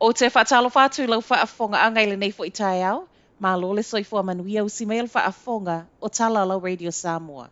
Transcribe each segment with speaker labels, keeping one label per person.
Speaker 1: O te whaatalo whātu lau whaafonga angai le nei fo i tae au, mā lo le soifua manuia usi mai le whaafonga o tala lau Radio Samoa.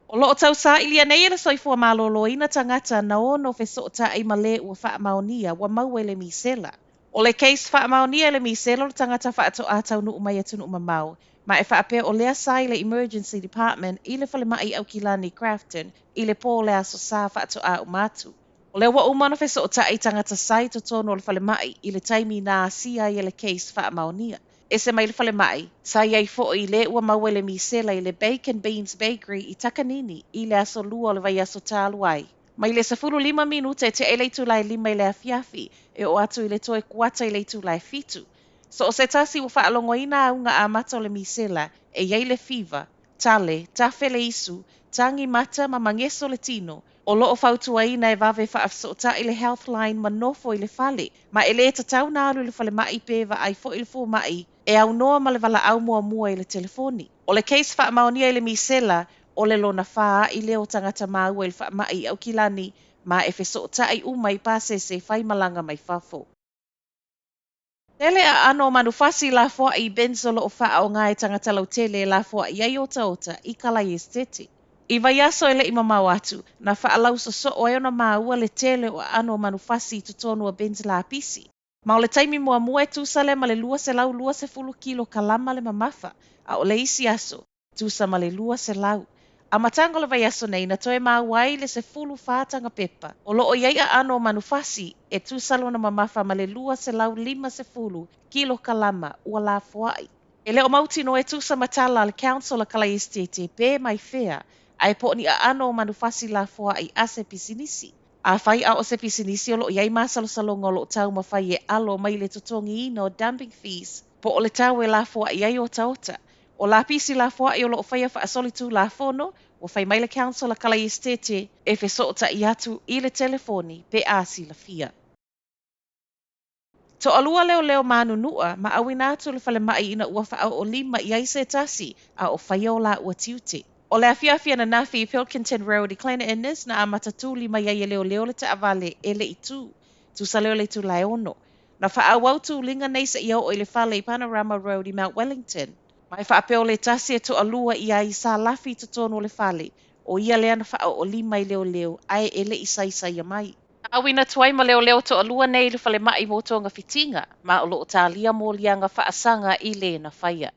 Speaker 1: O loo tau sa ilia nei le soifua mālolo ina tangata na ono feso ta ai male ua whaamaonia wa maue le misela. O le case whaamaonia le misela le tangata whaato ātau nu umai atunu umamau, ma e whaapea o lea sai le Emergency Department i le whale mai au Kilani Crafton i le pō le aso sa whaato a umatu. O le wa umana feso o ta ai tangata sai to tono o le whale mai i le taimi nā sia i le case whaamaonia. E se mai le whale mai, sa iai fo i le ua maue le misela i le Bacon Beans Bakery i Takanini i le aso lua o le vai aso tālu ai. Mai le 15 minute te e leitu lai lima i le afiafi e o atu i le toe kuata i leitu lai fitu. So o se tasi ua whaalongo ina aunga a mata o le misela e iai le fiva, tale, tawhele isu, tangi mata ma mangeso le tino, o loo fautua ina e vave whaafsota i le Healthline manofo i le fale, ma e le tatau nālu i le whale mai pēva ai fo i le fō mai, e au noa ma le wala au mua mua i le telefoni. O le case whaamaonia i le misela, o le lona whaa i leo tangata māua i le whaamai au Kilani, ma e whesota ai umai pāse se whai malanga mai whafo. Tele a ano manufasi la fua i benzo lo o wha o ngai tangata lau tele la fua i ai ota ota i kalai esteti. I vai aso ele i mamau atu, na wha lau so o eona māua le tele o ano manufasi tutonu a benzo la apisi. Ma o le taimi mua mua e tūsale ma le lua se lau lua se fulu kilo kalama le mamafa, a o le isi aso, tūsa ma le lua se lau. A matanga le vai aso nei na toe māuai le se fulu whātanga pepa. O lo o iei a ano manufasi e tūsalo na mamafa ma le lua se lau lima se fulu kilo kalama ua la fuai. E le o mauti no e tūsa matala le council a Kalai Estate pe mai fea, a e po ni a ano manufasi la fuai a SEP sinisi. A whai a o SEP sinisi o lo iei masalo salongo lo tau mawhai e alo mai le totongi ino dumping fees. Po o le tau e la fuai iei o taota. O la pisi la fuai o lo whaia wha asoli tu la fono, o whai mai le council a Kalai Estate e whesota i atu i le telefoni pe asi la fia. To alua leo leo manu nua, ma awina atu le whale mai ina ua wha o lima i aise tasi a o whaia o la ua tiute. O le afiafia na nafi i Pilkington Road i Kleina Innes na a matatu lima iai leo leo le ta avale e le i tū. Tu sa leo le tu lai ono. Na wha au au tu linga neisa i au o le whale i Panorama Road i Mount Wellington. Mai wha apeo le tasi e to alua i ai sa lafi to tono le whale. O ia lea na wha o lima i leo leo ai e le i saisai mai. Awina tuai ma leo leo to alua nei le whale mai mo tonga fitinga, ma o loo tālia mo lianga whaasanga i le na whaia.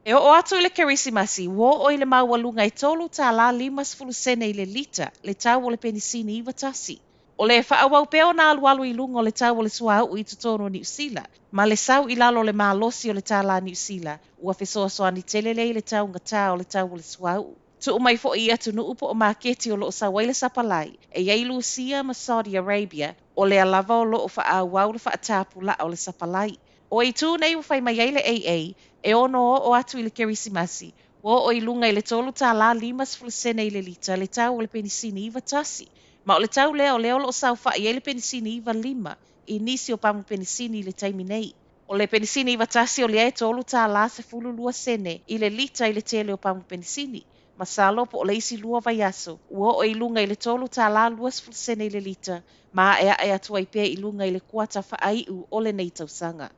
Speaker 1: E o atu i le kerisimasi, wo o i le maualunga i tolu tā la 5 sene i le lita, le tau o le penisini i watasi. O le whaawau peo na alualu i lungo le tau o le suau i tutono New Zealand, ma le sau i lalo le malosi o le tā la New Zealand, ua fesoa soani telele i le tau ngata o le tau o le suau. Tu umai fo i atu nu upo o maketi o loo sa waile sapalai, e iei Lucia ma Saudi Arabia, o le alava o loo whaawau le whaatapu la o le sapalai. O i tū nei whai mai eile AA, e ono o atu i le kerisimasi, wo o i lunga i le tolu tā la 5 sene i le lita le tau o le penisini iwa tasi. Ma o le tau lea o leo lo sau whai e le penisini iwa 5, i nisi o pamu penisini i le taimi nei. O le penisini iwa tasi o lea e tolu tā la 12 sene i le lita i le tele o pamu penisini. Masalo po o le isi lua vai aso, ua o i lunga i le tolu tā la 2 sene i le lita, ma e atu ai pia i lunga i le kuata whaaiu o le nei tausanga.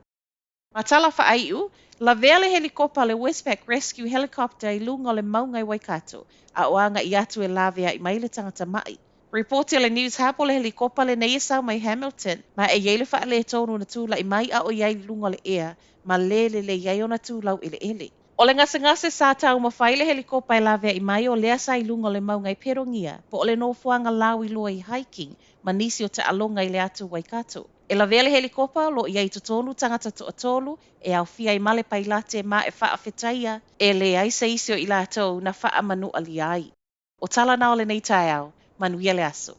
Speaker 1: Matala whaaiu, la vea le helikopa le Westpac Rescue Helicopter i lunga o le maungai Waikato, a oanga i atu e lavea i mai le tangata mai. Reporti le News Hub o le helikopa le nei sau mai Hamilton, ma e yeile wha le tonu na tūla i mai a o iai lunga le ea, ma le iai o na tūlau ele ele. O le ngase sa tau mawhai le helikopa i lavea i mai o lea sa i lunga le maungai perongia, po o le no fuanga lau i loa i hiking, ma nisi o te alonga i le atu Waikato. E la vele helikopa lo iai tutonu tangata to atolu, e au fia i male pailate ma e wha awhetaia, e le ai se isio i la tau na wha amanu ali ai. O tala na o le nei tai au, manuia le aso.